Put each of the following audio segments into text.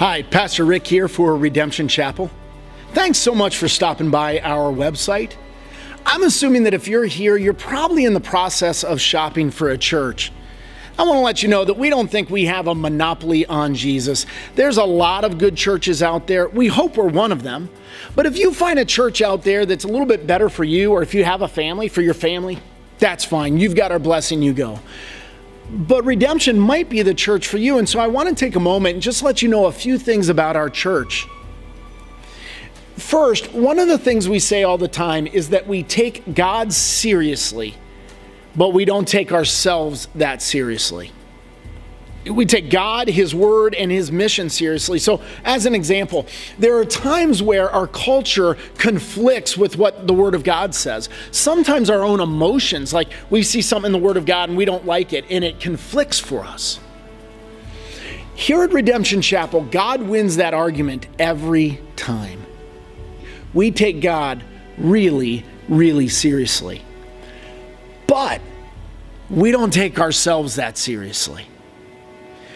Hi, Pastor Rick here for Redemption Chapel. Thanks so much for stopping by our website. I'm assuming that if you're here, you're probably in the process of shopping for a church. I want to let you know that we don't think we have a monopoly on Jesus. There's a lot of good churches out there. We hope we're one of them. But if you find a church out there that's a little bit better for you, or if you have a family, for your family, that's fine. You've got our blessing, you go. But Redemption might be the church for you. And so I want to take a moment and just let you know a few things about our church. First, one of the things we say all the time is that we take God seriously, but we don't take ourselves that seriously. We take God, His Word, and His mission seriously. So as an example, there are times where our culture conflicts with what the Word of God says. Sometimes our own emotions, like we see something in the Word of God and we don't like it, and it conflicts for us. Here at Redemption Chapel, God wins that argument every time. We take God really, really seriously. But we don't take ourselves that seriously.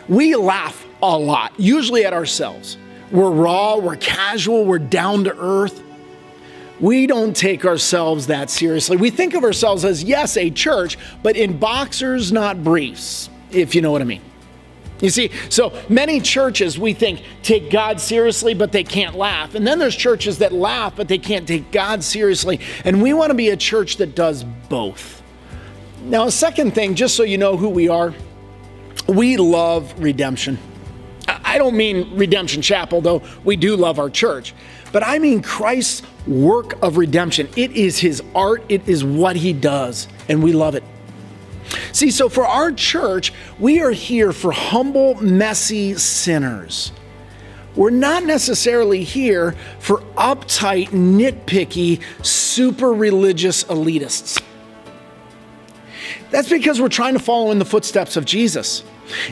We laugh a lot, usually at ourselves. We're raw, we're casual, we're down to earth. We don't take ourselves that seriously. We think of ourselves as, yes, a church, but in boxers, not briefs, if you know what I mean. You see, so many churches we think take God seriously, but they can't laugh. And then there's churches that laugh, but they can't take God seriously. And we want to be a church that does both. Now, a second thing, just so you know who we are, we love redemption. I don't mean Redemption Chapel, though we do love our church, but I mean Christ's work of redemption. It is His art. It is what He does, and we love it. See, so for our church, we are here for humble, messy sinners. We're not necessarily here for uptight, nitpicky, super religious elitists. That's because we're trying to follow in the footsteps of Jesus.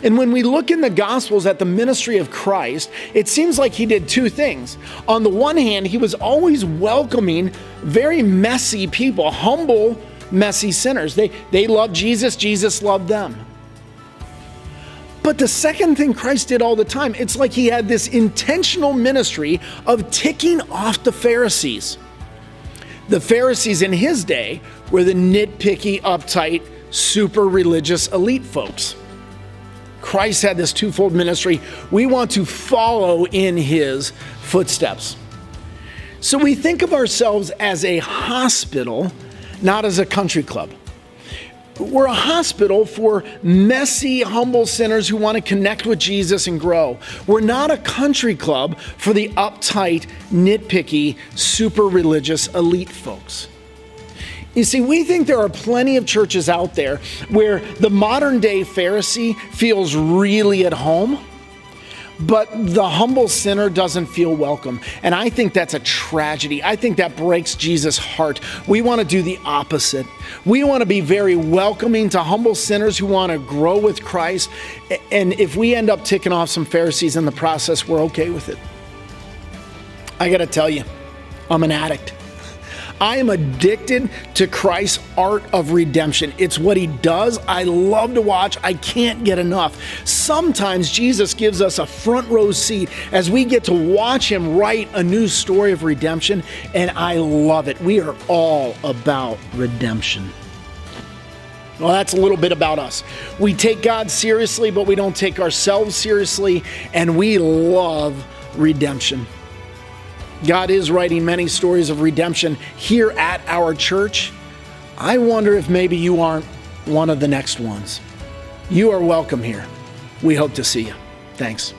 And when we look in the Gospels at the ministry of Christ, it seems like He did two things. On the one hand, He was always welcoming very messy people, humble, messy sinners. They loved Jesus, Jesus loved them. But the second thing Christ did all the time, it's like He had this intentional ministry of ticking off the Pharisees. The Pharisees in His day were the nitpicky, uptight, super religious elite folks. Christ had this twofold ministry. We want to follow in His footsteps. So we think of ourselves as a hospital, not as a country club. We're a hospital for messy, humble sinners who want to connect with Jesus and grow. We're not a country club for the uptight, nitpicky, super religious elite folks. You see, we think there are plenty of churches out there where the modern day Pharisee feels really at home, but the humble sinner doesn't feel welcome. And I think that's a tragedy. I think that breaks Jesus' heart. We want to do the opposite. We want to be very welcoming to humble sinners who want to grow with Christ. And if we end up ticking off some Pharisees in the process, we're okay with it. I got to tell you, I'm an addict. I am addicted to Christ's art of redemption. It's what He does. I love to watch. I can't get enough. Sometimes Jesus gives us a front row seat as we get to watch Him write a new story of redemption, and I love it. We are all about redemption. Well, that's a little bit about us. We take God seriously, but we don't take ourselves seriously, and we love redemption. God is writing many stories of redemption here at our church. I wonder if maybe you aren't one of the next ones. You are welcome here. We hope to see you. Thanks.